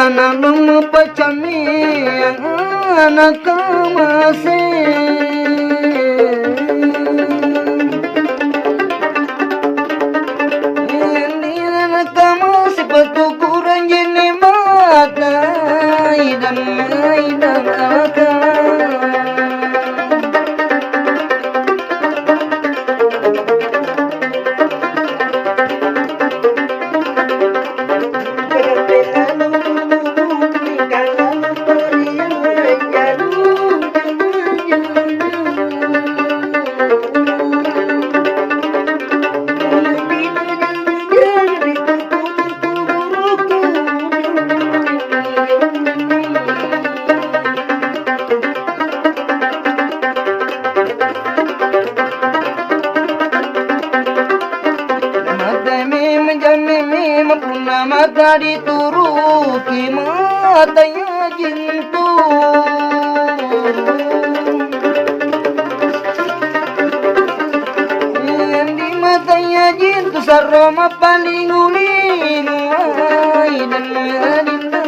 Anak pecami anak masih ini anak masih petukuran jenis mata idam akal. Mata dituruki matanya jintu di matanya jintu saroma paling ulin dan adinda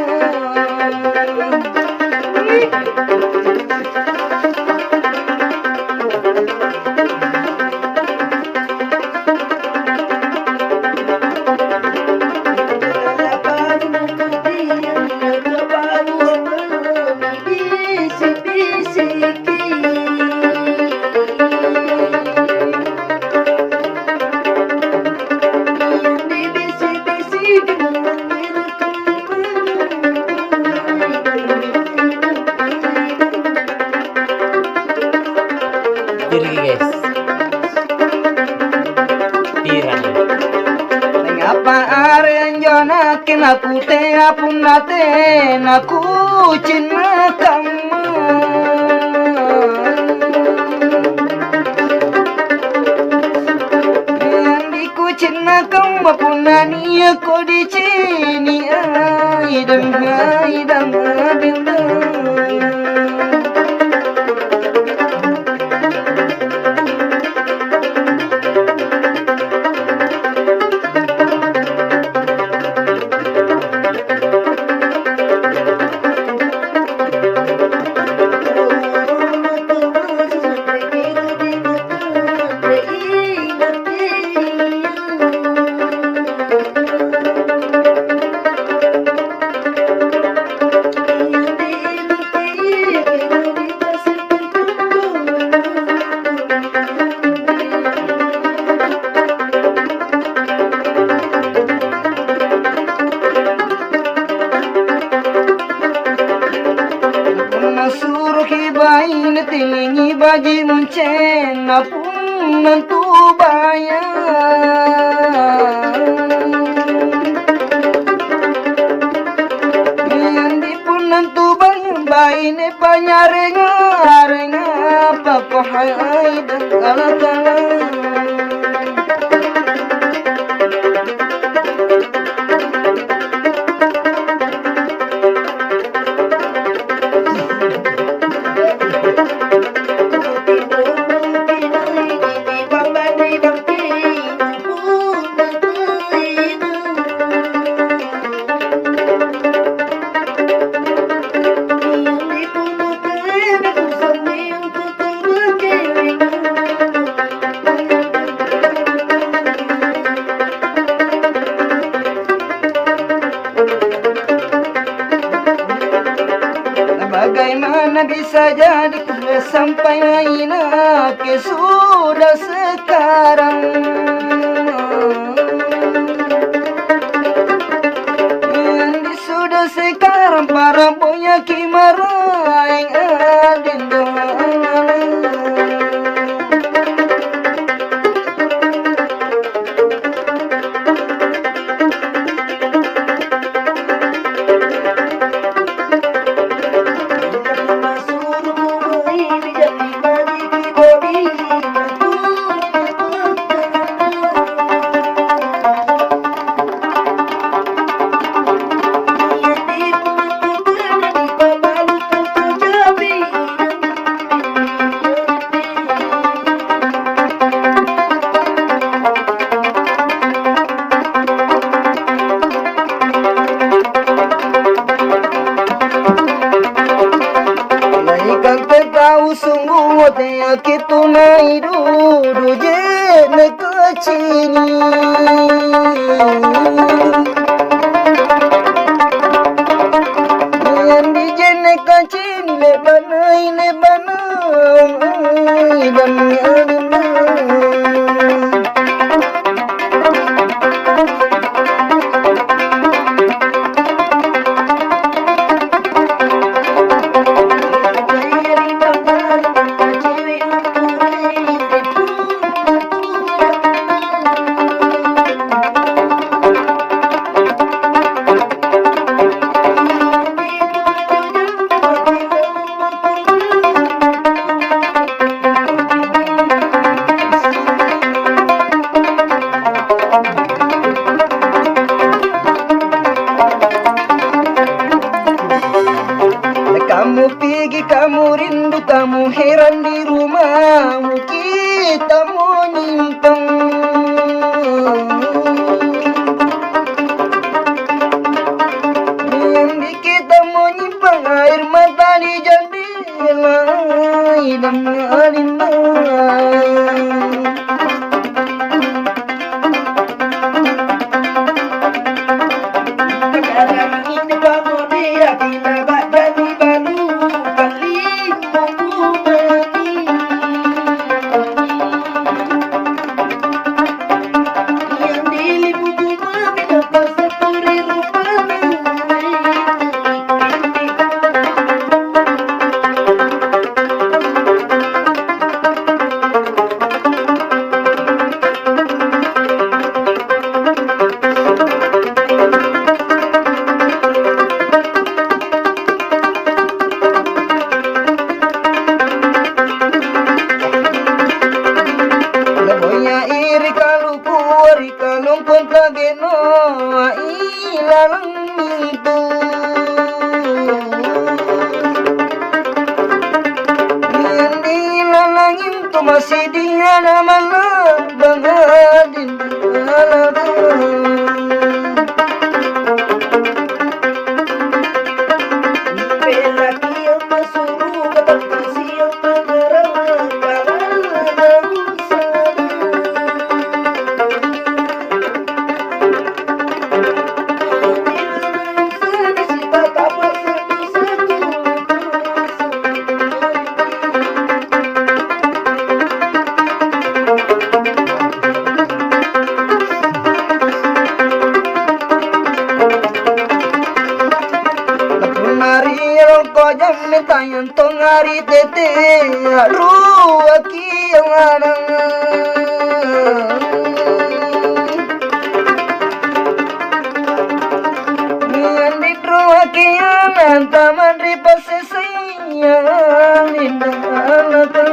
aku te apuna te naku cinta kamu diku cinta kamu apuna ni aku di sini idam binda tilingi baji muncen apun nantu bayang di pun nantu bayang bayine panyarenga arenga papa hai dan kala Bagaimana bisa jadi sampai ke sudah sekarang. Yang sudah sekarang para punya kimarah yang adinda. Sungguh tiaki tunai dudu jene kecini yang di jene kecini lebanai dan kamu pergi, kamu rindu, kamu heran di rumahmu kita menyimpang. Yang di kita menyimpang air mata di jendela dan alinda. Masih dia nama bangadin pelaki yang masuruh kata kasih yang mengerang Tayang tongari tete aduh aki yang ada nian di aki yang taman ripas sayang indah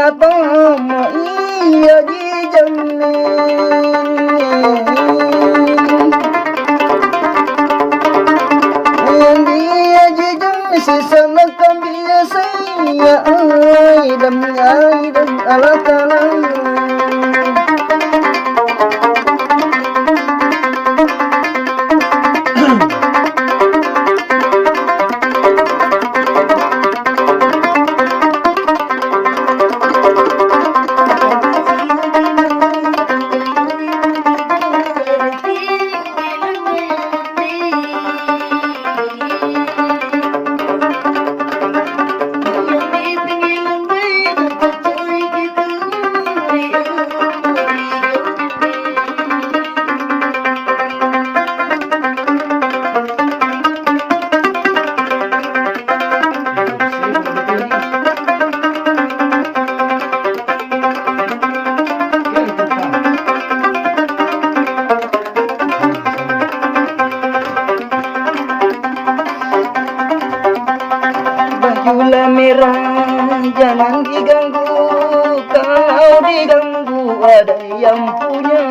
طمعي جي سسمك بيسيا أيدم على كلام Gula merah jangan diganggu, kalau diganggu ada yang punya.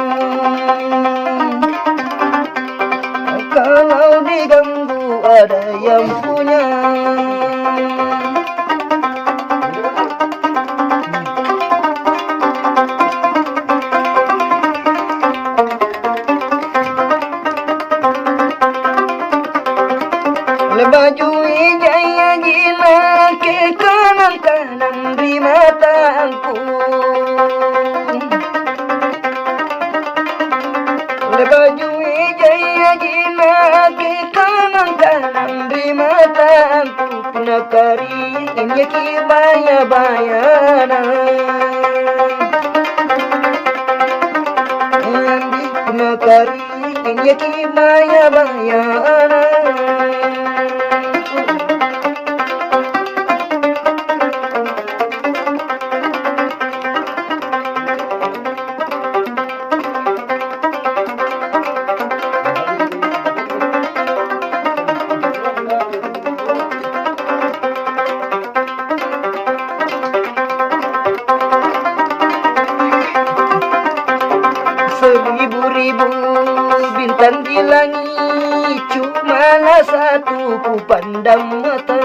Kalau diganggu ada yang punya. Baju jaya gila ke kanan di mataku. Baju jaya gila ke kanan di mataku. Kena kari ini kibaya bayana. Kena kari ini kibaya bayana. Seribu-ribu bintang di langit, cumalah satu ku pandang mata.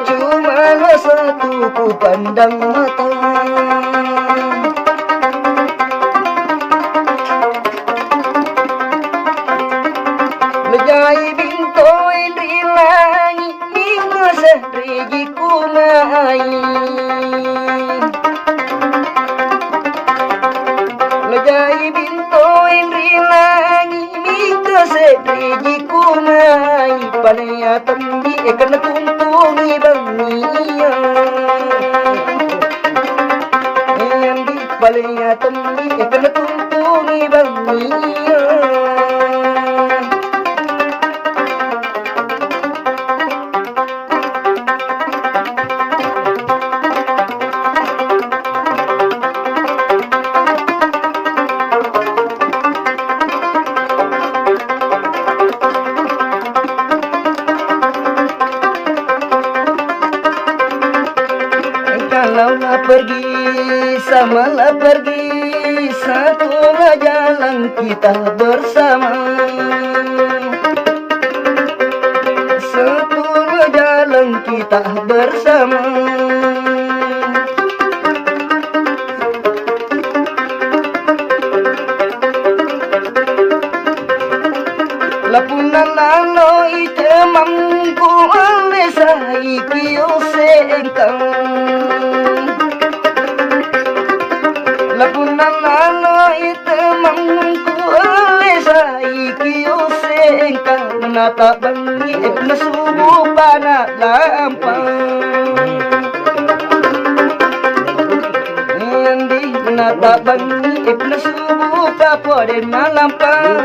Cumalah satu ku pandang mata. Lejai bintoi di langit, minggu sehari ku naik. Lejai bintoin rilangi mika sedriji kunai panaya tembi ekana tuntungi bangiya endi panaya tembi ekana tuntungi bangiya. Kalaulah pergi, samalah pergi, satulah jalan kita bersama. Satulah jalan kita bersama. Lapunan lalo itemamku oleh saiki osengkang. Lapunan lalo itemamku oleh saiki osengkang. Menata bangi na subuh panak lampang. Endi menata bangi na subuh papoden malampang.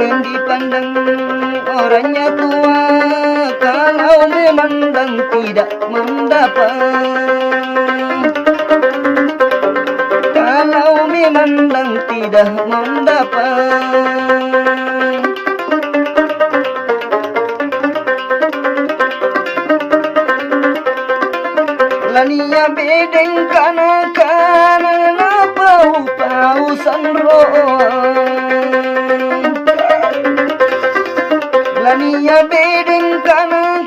Jangan dipandang orangnya tua, kalau memandang tidak mendapat. Kalau memandang tidak mendapat. Lania bedeng kana na pau sanro. Lania bedeng kana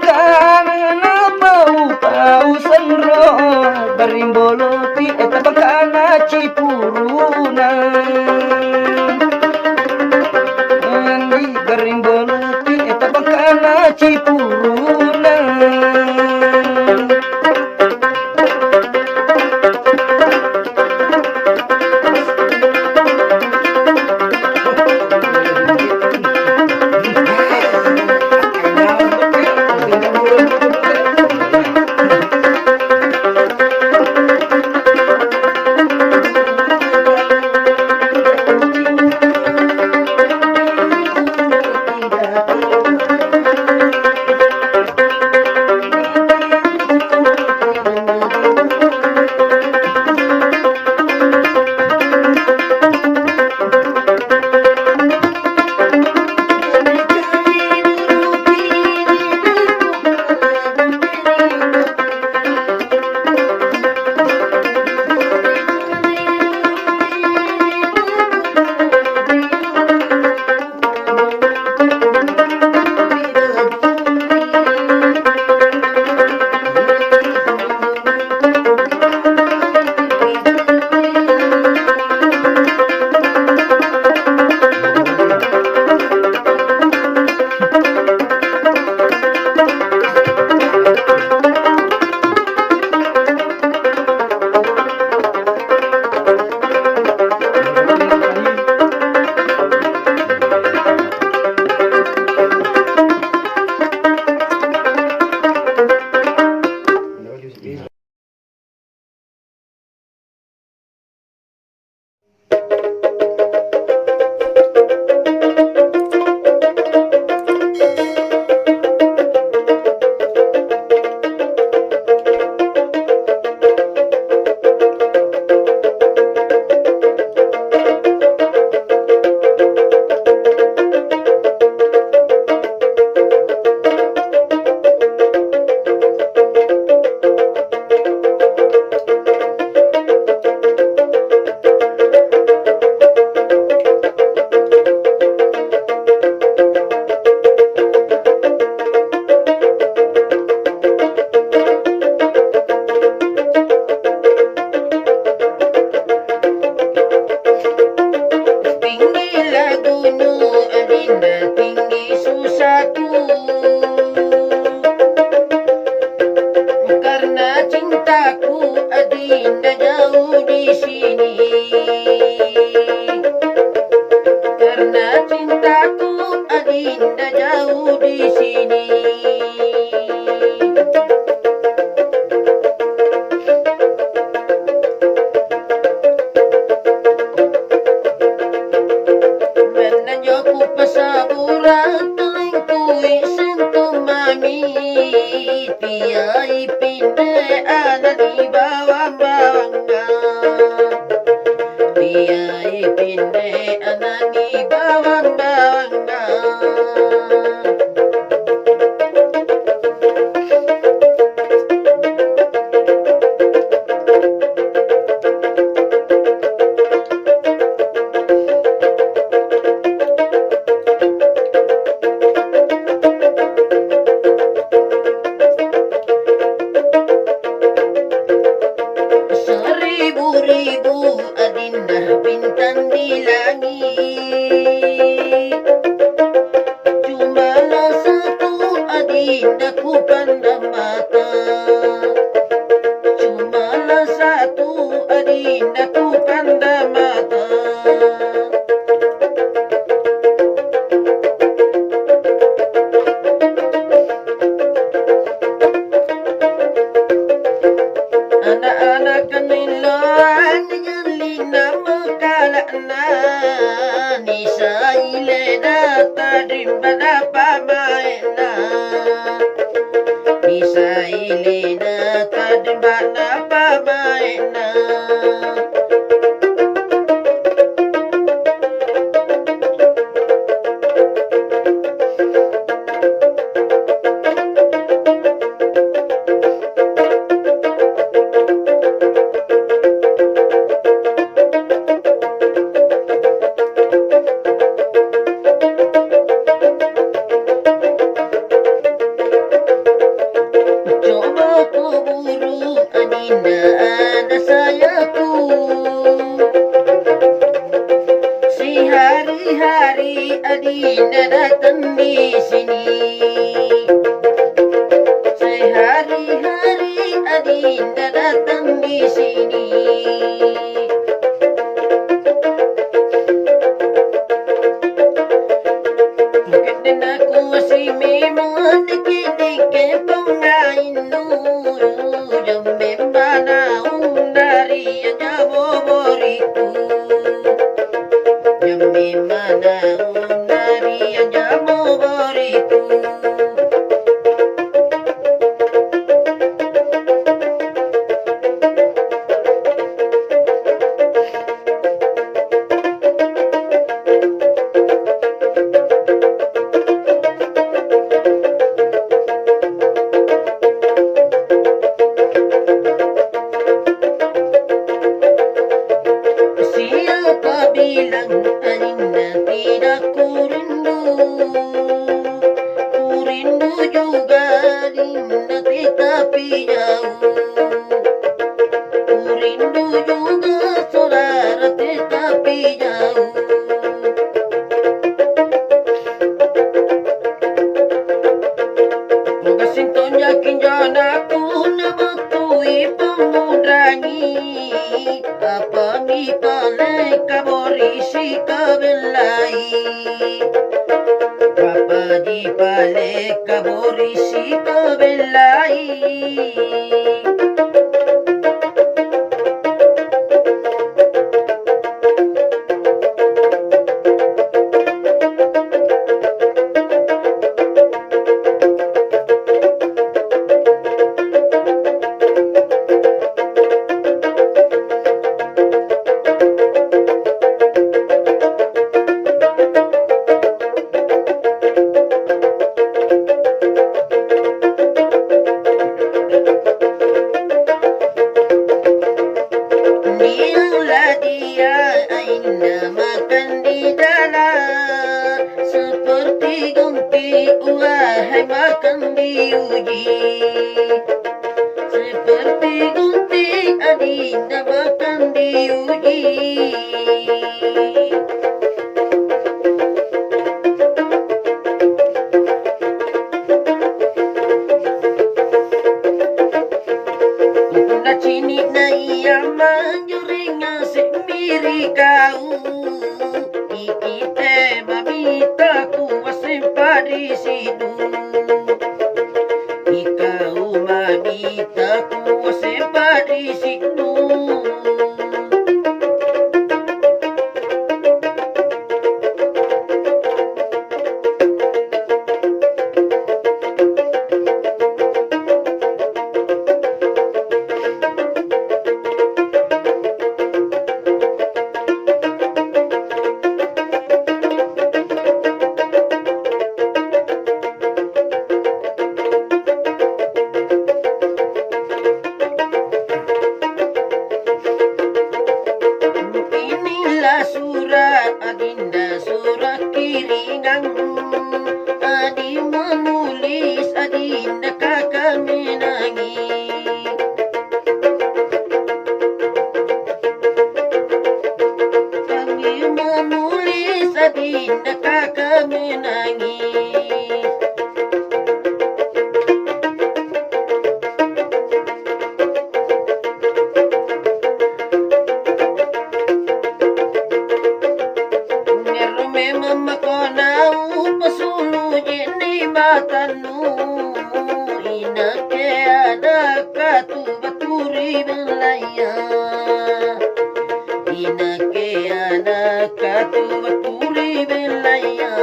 na pau sanro. Barimboloti eta bakana cipuruna. Andi barimboloti eta bakana cipuruna. Nisa ile dat rimbada pamaena bisa ilina tadimbana pamaena hari Adinda datang di sini. Sehari-hari Adinda datang di sini. Mungkin aku si memang dikit-dikit pengain jam membana dari jabo boriku. Jami mana dari jamu boriku. Siapa bilang Adinda tidak kurindu? Kurindu juga Adinda tetapi jauh. Kurindu juga saudara tetapi jauh. Moga sinton yakin janaku nabatui pemudangi. Apa mi pale kaborisi kabelai. Apa di pale kaborisi kabelai. Dia aina makan di dalam seperti gunting, wahai makan diuji. Seperti gunting Adinda makan diuji. Cini na iya manjuringa semiri kau. Ikite mamita kuwa sempadi sidu. Ikau mamita kuwa sempadi sidu. Surat Adinda, surat kiringan. Adi menulis Adinda kakak menangis. Kami menulis Adinda kakak menangis. Mama konau pasulu jeni matanu. Inake ada katu baturi belaya. Inake ada katu baturi belaya.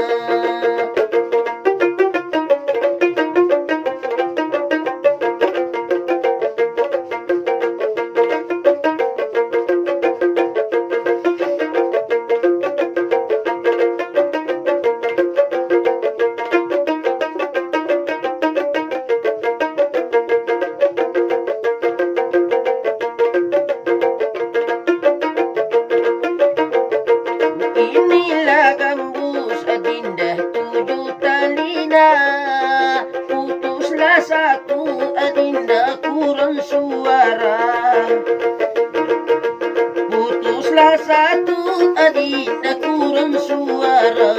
Bila gambus adinda 7 talina, putuslah satu adinda kurang suara. Putuslah satu adinda kurang suara.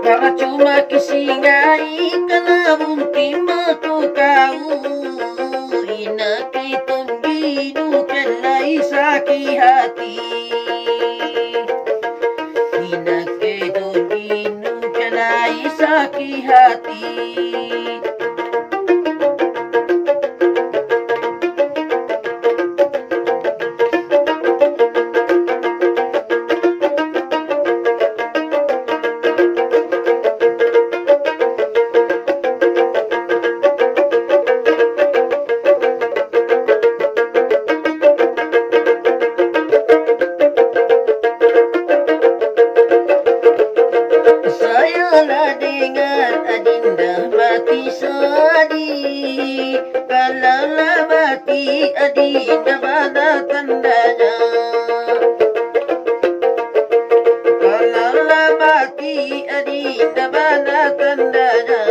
Para cuma kisingai kana bunti matu kau. Ina kitong ginu kalay saki hati. Ina kitong ginu kalay saki hati. Sayalah dengar adinda mati sedih. Kalaulah mati adinda mana tandanya. Kalaulah mati adinda mana tandanya.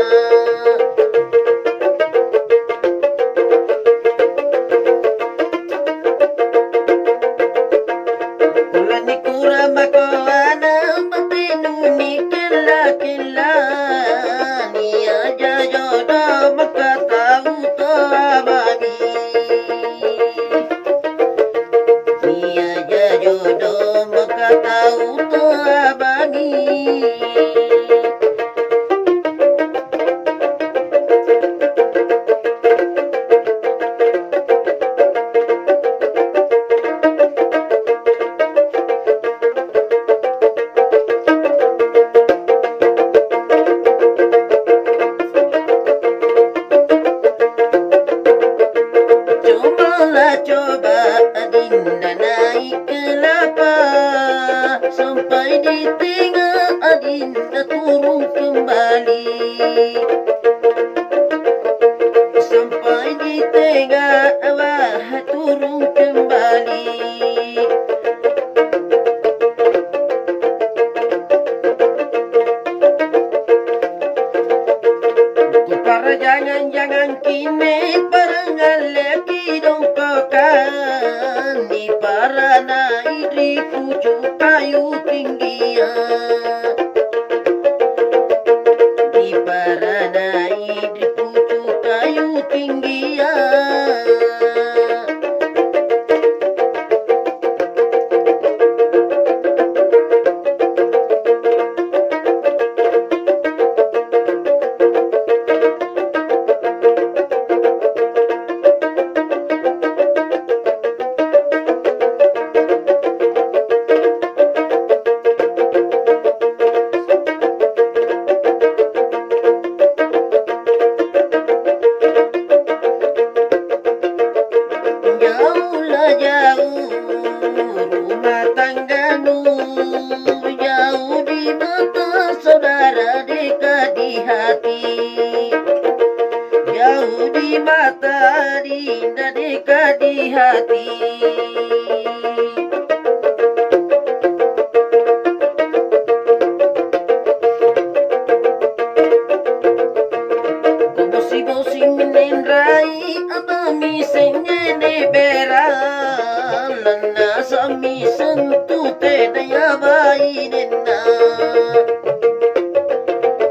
Kulani kurang makawana matinuni kila ni aja jodoh maka tahu to abadi. Ni aja jodoh maka tahu to abadi. Coba adinda naik kelapa sampai di tengah adinda turun kembali. Sampai di tengah awah turun kembali. Para jangan-jangan kini parangan lagi dongkokan di para naik di pucuk kayu tinggian. Di para naik di pucuk kayu tinggian. Jauhlah jauh rumah tanggamu, jauh di mata saudara dekat di hati. Jauh di mata dinda dekat di hati. Bosi-bosi menendrai abami sengene beran lana sami sentu tenaya bainena.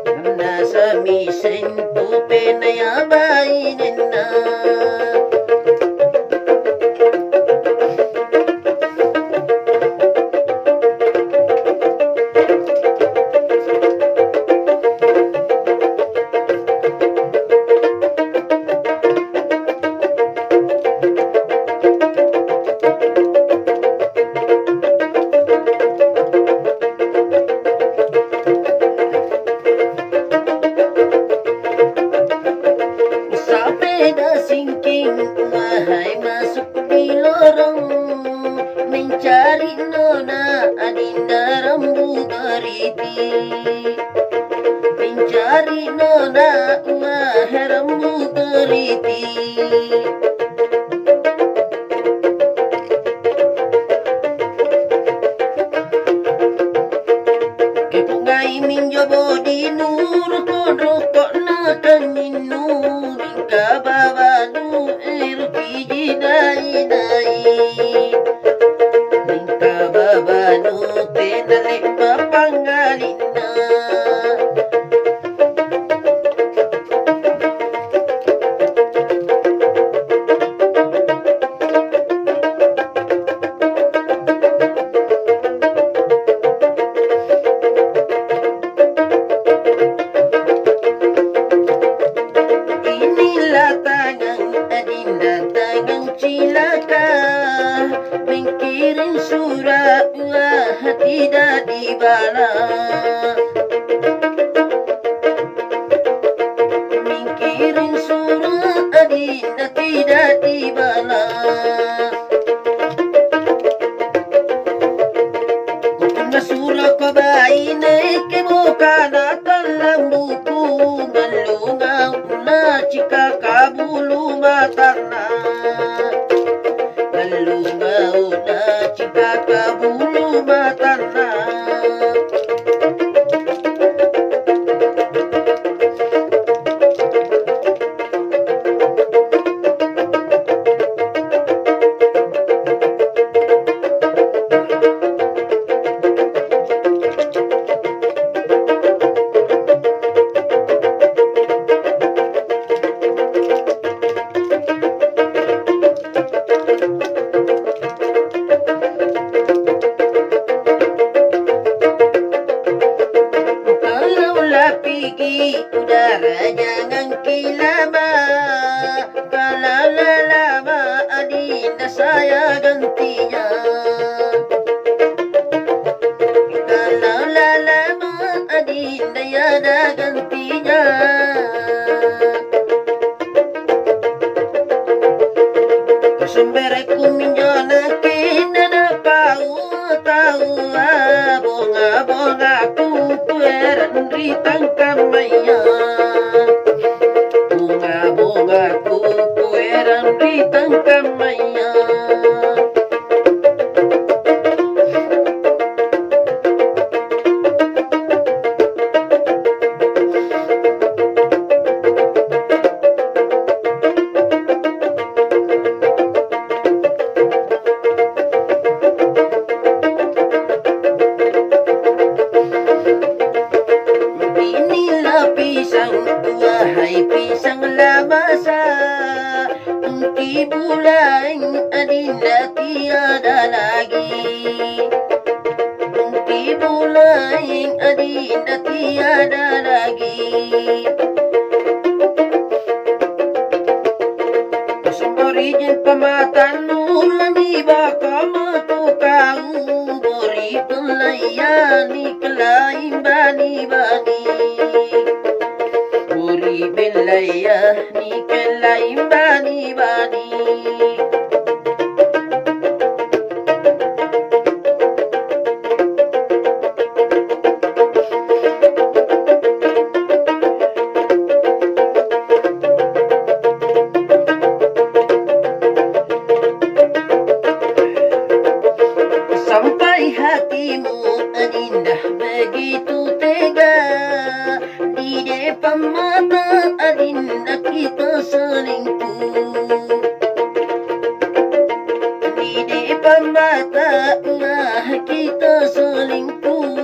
Lana sami sentu tenaya bainena. bodi nur rokok na kaninu bingka babanu irki jinai nai bingka babanu tenale mapangalina Mengkirim surat tidak dibalas. Mengkirim surat adinda tidak dibalas. Kuna surat kabaine ke bukan dalam buku ngalunga una cika kabulu matana. Lungauna cika kabulu matana Pigi udara jangan kilaba. Kalau lama adinda saya gantinya. Kalau lama adinda ada gantinya. Sembere kuminjona kena na tahu bonga ku pueran ritang kamaya bunga ku pueran ritang kamaya Wahai pisang lamasa Unti bulan adinda tiada lagi Unti bulan adinda tiada lagi Sumberijin pamatan nulani baka matukau Bori pelayani kelain bani-bani Buri belaya ni kelain bani-bani Sampai hatimu indah begitu tega Di depan mata adinda kita selingkuh Di depan mata kita selingkuh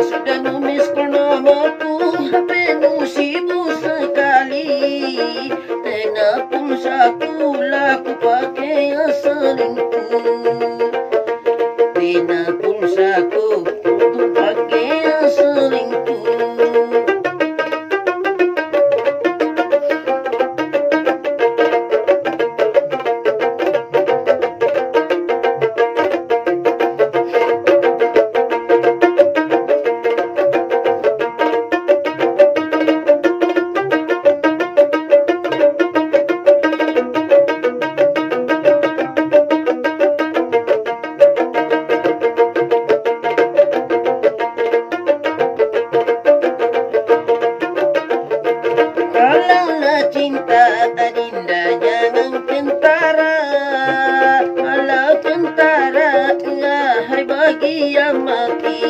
Sudah nulis nomorku HP-mu sibuk sekali Tena pulsaku laku pakai yang selingkuh Tena pulsaku untuk pakai yang selingkuh bagi yang mati.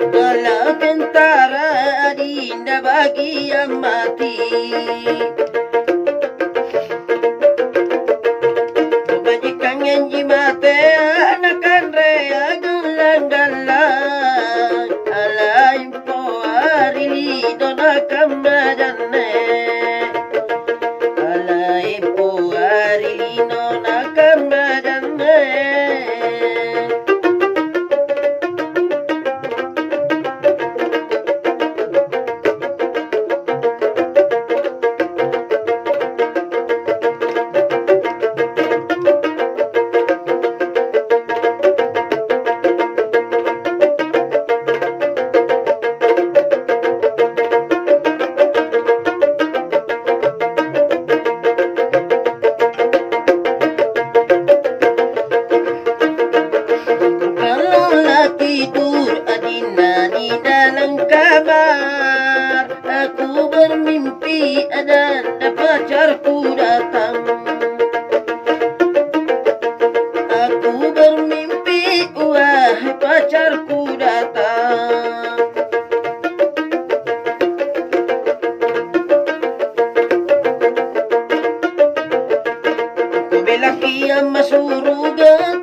Bala tentara adinda bagi yang mati. Majikan yang jimate anakan rea gulang-galang. Alaim po arili dona kamadane. Alaim po arili dona kamadane. Aku bermimpi ada pacarku datang. Aku bermimpi wahai pacarku datang. Ku bilang kiamat suruga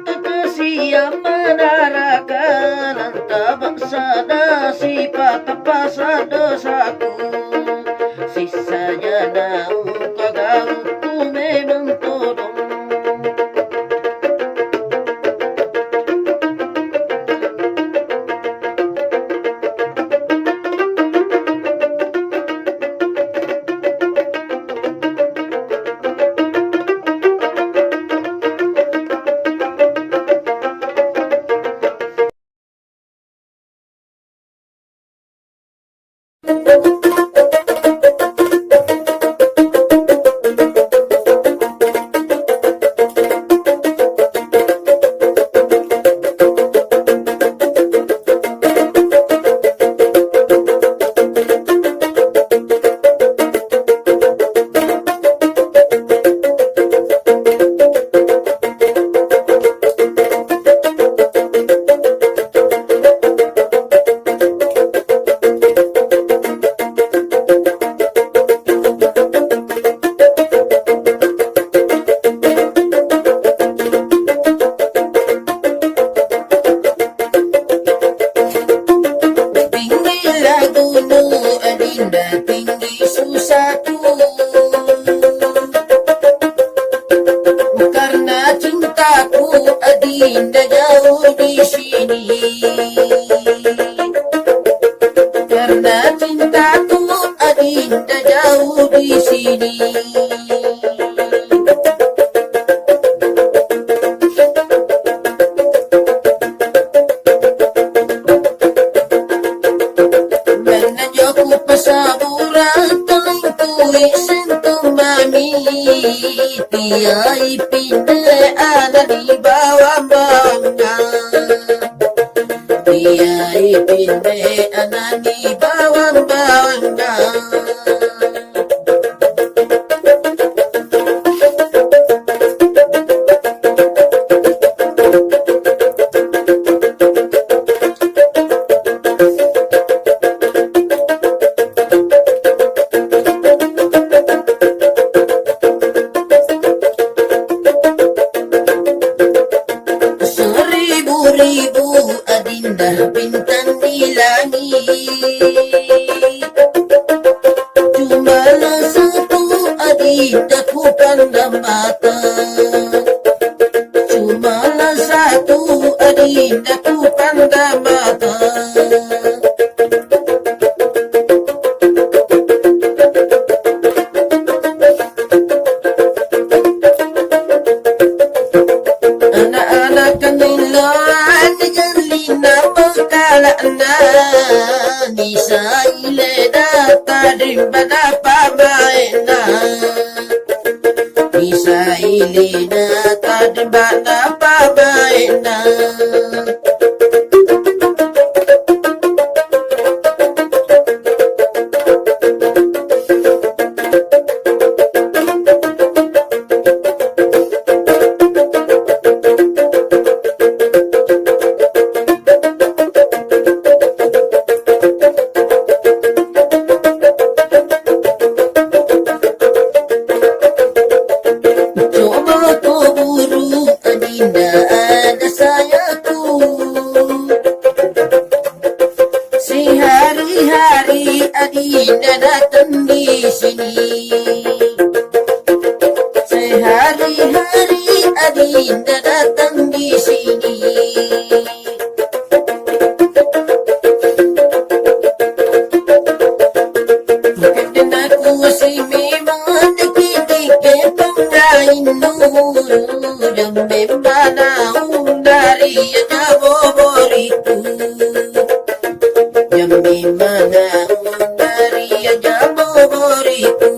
siang menarakan anta baksana sifat pasal dosaku. Sisanya naung kagauku memang tolong. Adinda jauh di sini. Karena cintaku Adinda jauh di sini. Menanjaku pasaburan tengku sentuh mami. Tiai pindah ada di bawah bangga. Tiai pindah ada di bawah bangga. Ribu Adinda bintang di langit. Cumalah satu Adinda ku pandang mata. Cumalah satu Adinda ku pandang mata. Anak-anak kanilaan galina mengkalakna Nisa ile datarim pada pamaina. Nisa ile datarim pada pamaina. adinda ada sayaku. Sehari-hari adinda datang di sini. Sehari-hari adinda datang di sini. Bukan aku si memang dikit-dikit penggain nur. Dan memang dari Jawa boriku. Yang memang dari Jawa boriku.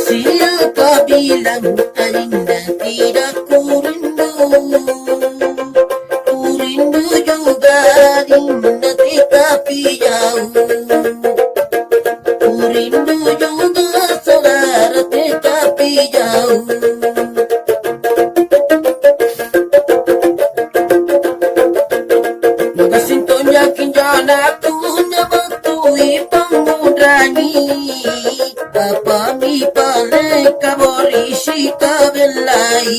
Siapa bilang adinda tidak kurindu? Kurindu juga adinda tetapi jauh. Kurindu juga saudara tetapi jauh. Magasinton yakin janaku nabatui pangudani. Apa mi pale kaborisi kabelai.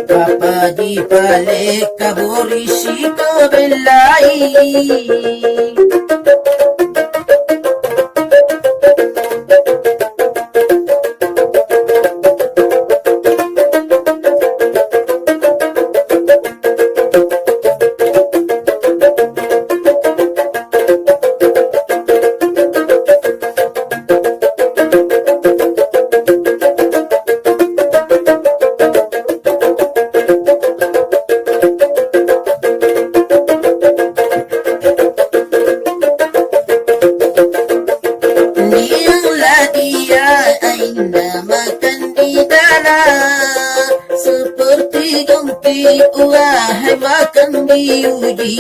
Apa di pale kaborisi kabelai. Dialah dia ainda makan di dalam. Seperti gongki wahai makan diuji.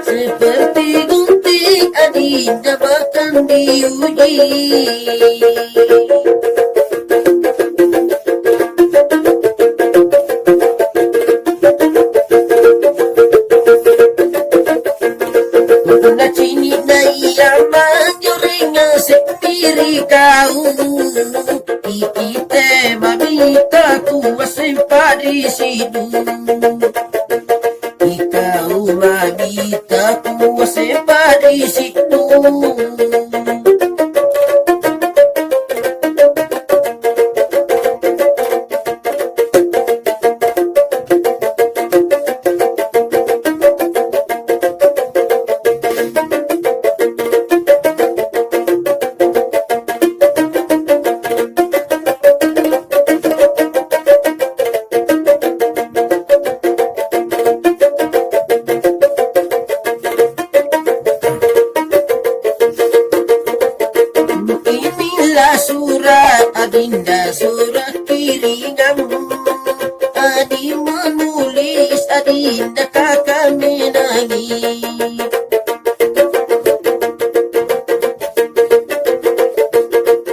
Seperti gongki adinda makan diuji. Puna cini na iyaman juringa sendiri kau. Ikite mamita kuwa sempadi sidu. Ikau mamita kuwa sempadi sidu. Inilah surat adinda, surat kiringan. Adi menulis adinda kakak menangis.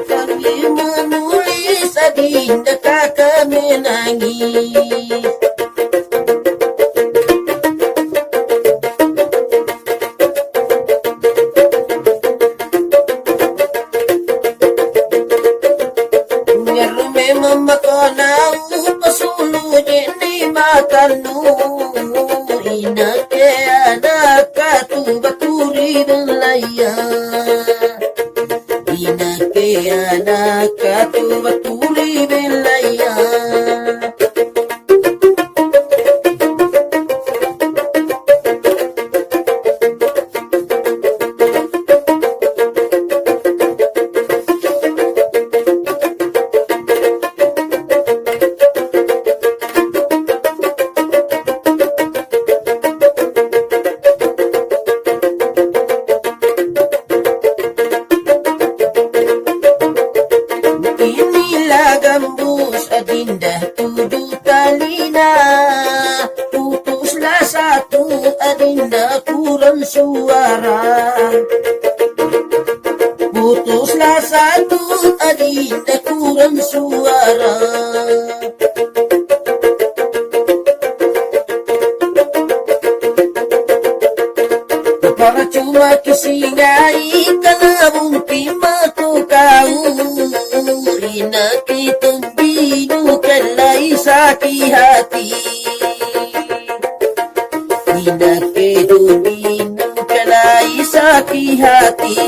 Kami menulis adinda kakak menangis. Memang makanau pasulu jeni makanu. Inake anak katu baturi belaya. Inake anak katu baturi belaya. gambus adinda tujuh talina. Putuslah satu adinda kurang suara. satu adinda kurang suara. Percuma kisingai kana mungkin matu kau rina kitumbinu kelai sakit hati. Rina kitumbinu kelai sakit hati.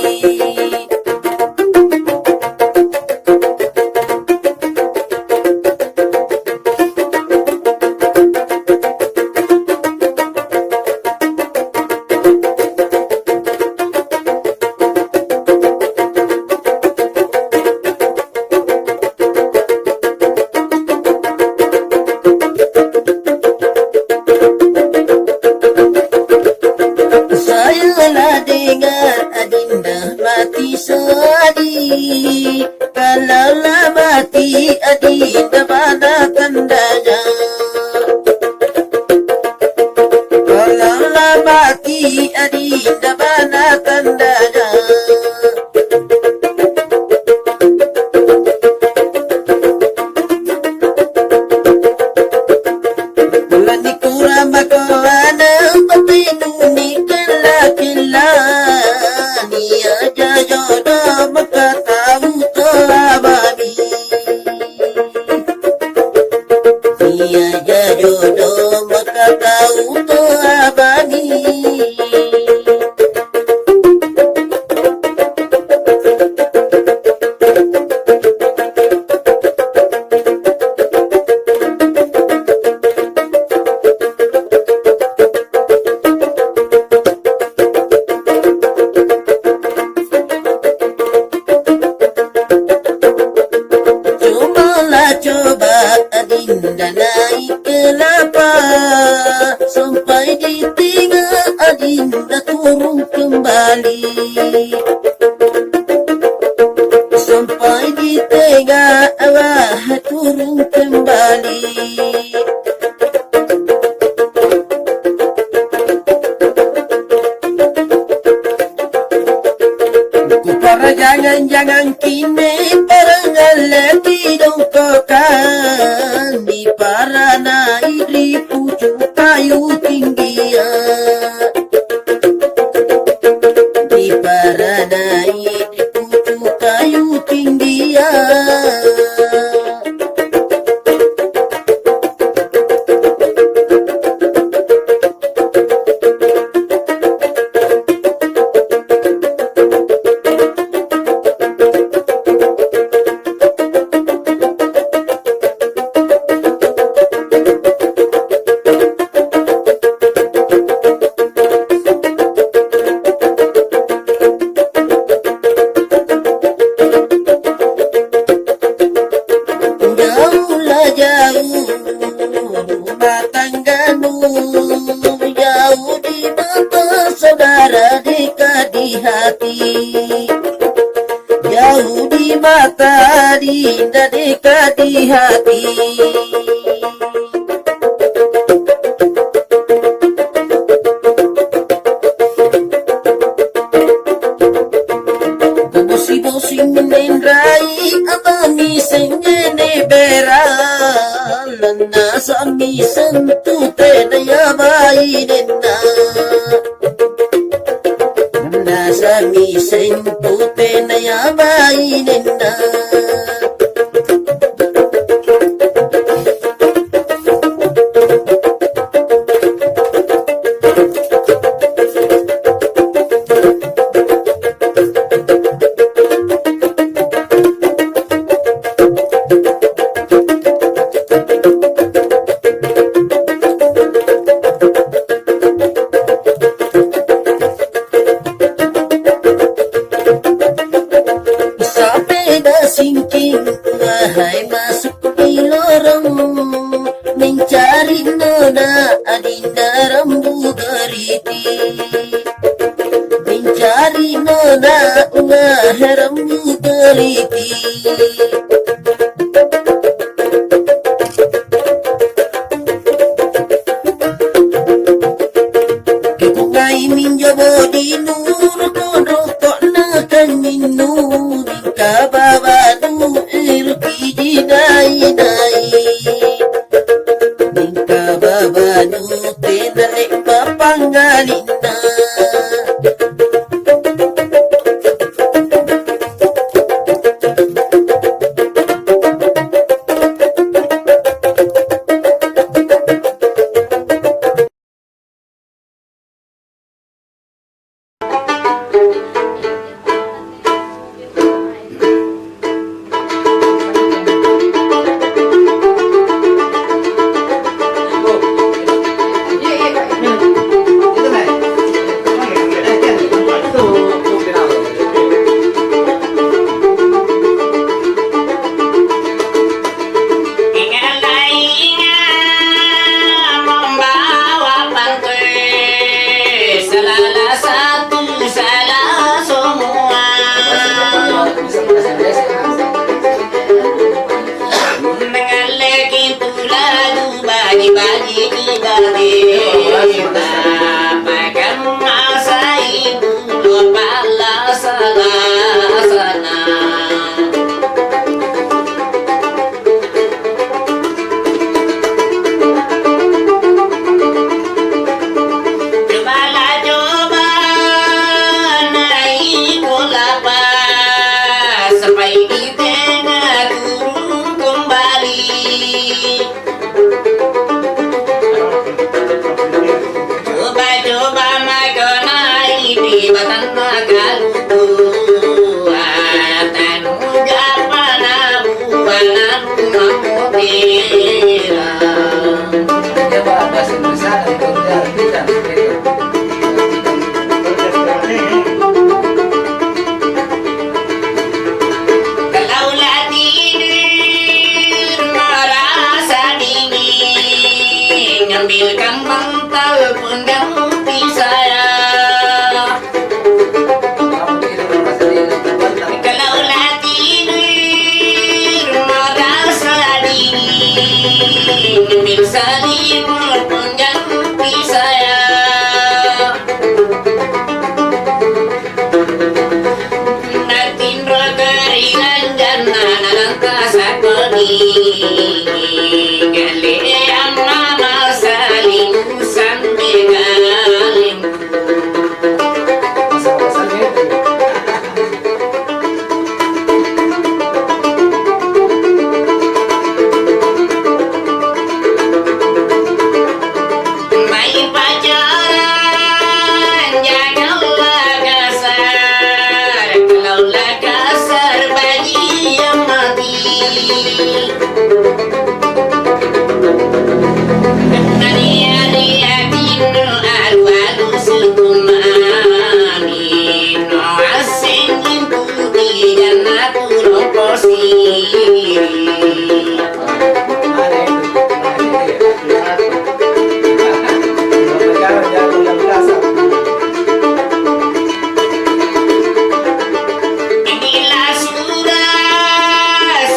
Kalaulah mati adinda mana tandanya. Kalaulah mati adinda mana tandanya. Melani kurang bagaimana petinu ni kela-kela. Ni aja jodoh maka tahu terabami. Ni aja jodoh maka tahu terabami. Coba adinda naik kelapa sampai di tengah adinda turun kembali. Sampai di tengah awak turun kembali. Para jangan-jangan kini parangan lagi dongkokan di para naik di pucuk kayu tinggi. Di para naik di pucuk kayu tinggi. Rumah tanggamu jauh di mata saudara, dekat di hati. Jauh di mata dinda, dekat di hati. Bosi-bosi menendrai abami senjene beral. Lana sami sentuh tenaya bayi nena. Lana sami sentuh tenaya bayi nena. Singking wahai masuk di lorong, mencari nona adinda rambu geriti. Mencari nona wahai rambu geriti. Kungai minjobo di nur kodok na kaninu. Ambilkan bantal pengganti saya. Kalaulah tidur merasa dingin, ambil selimut pengganti saya. Natin rokeringan jana nalantas aku di galean mama saling sampai galim. Main pacaran janganlah kasar, kalaulah kasar bayi yang mati. Inilah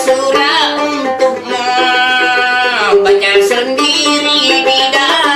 surah untukmu, baca sendiri di dalam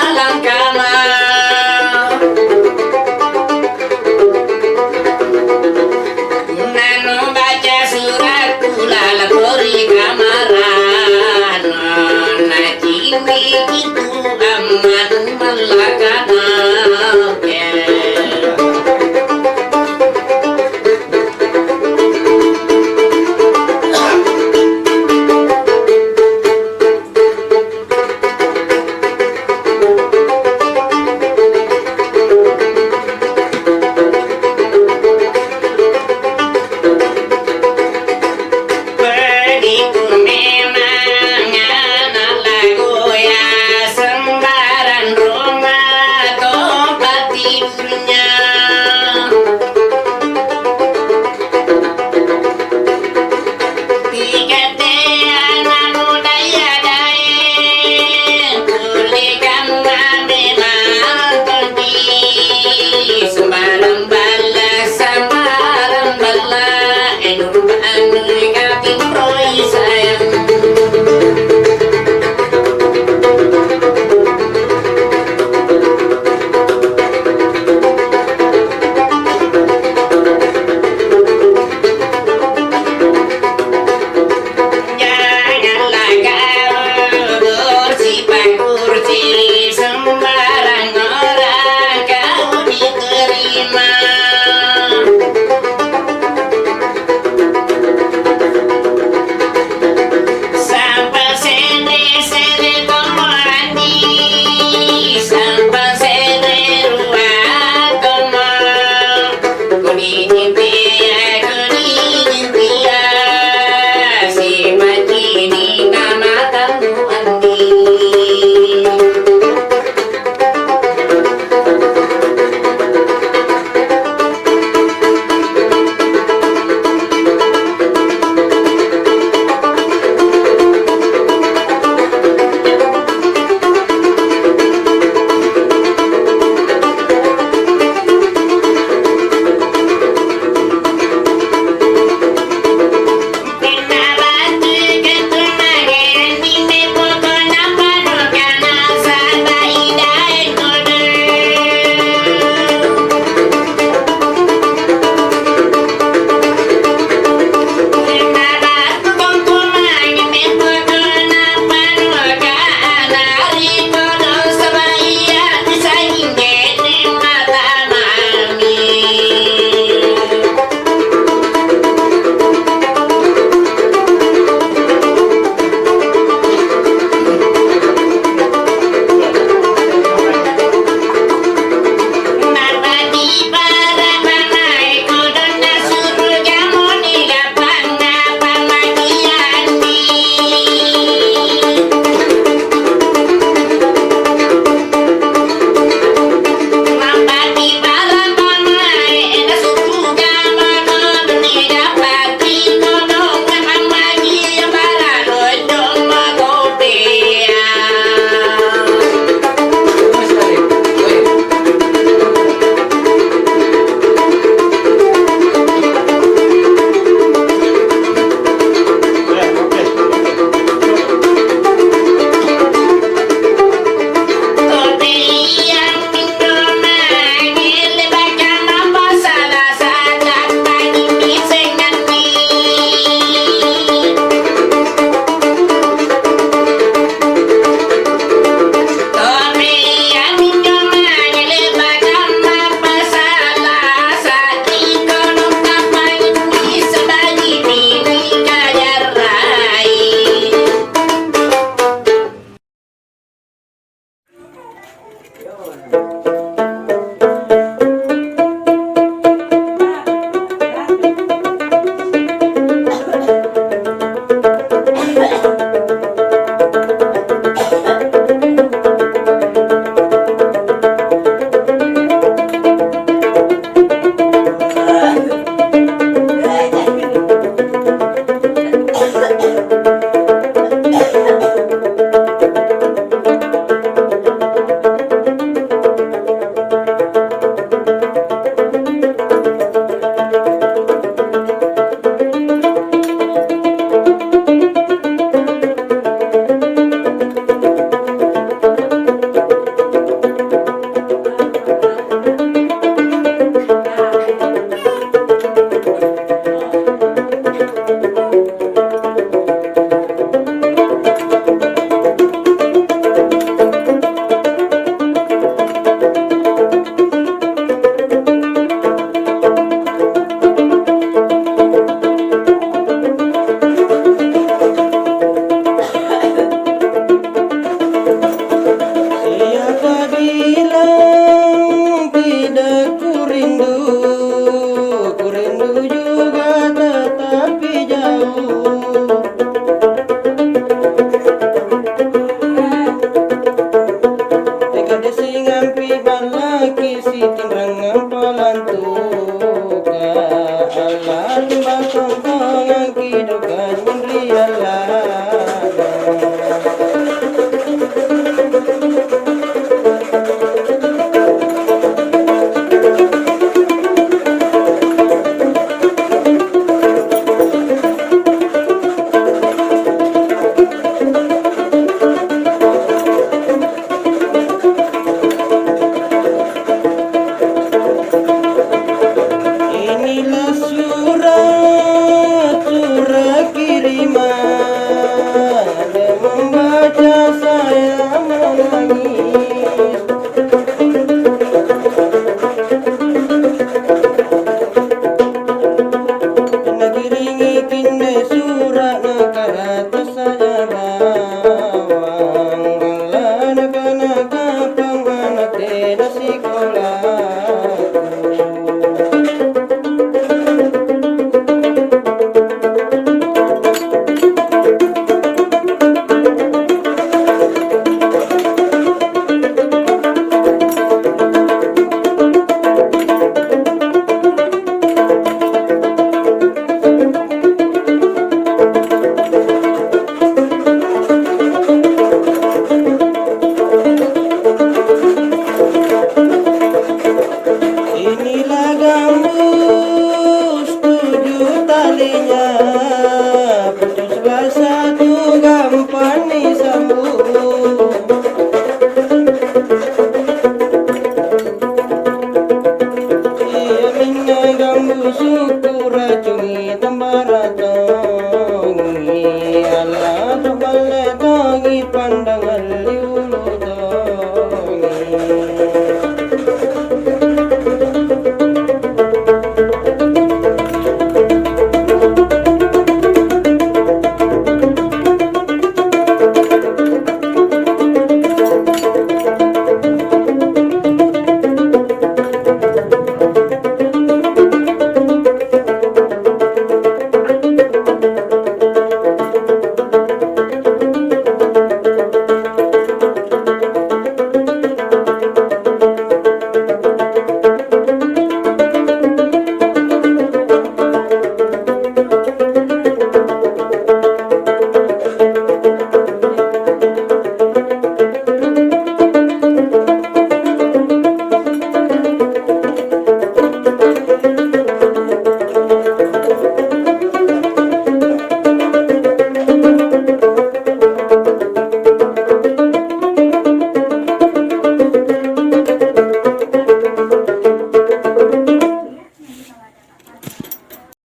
ini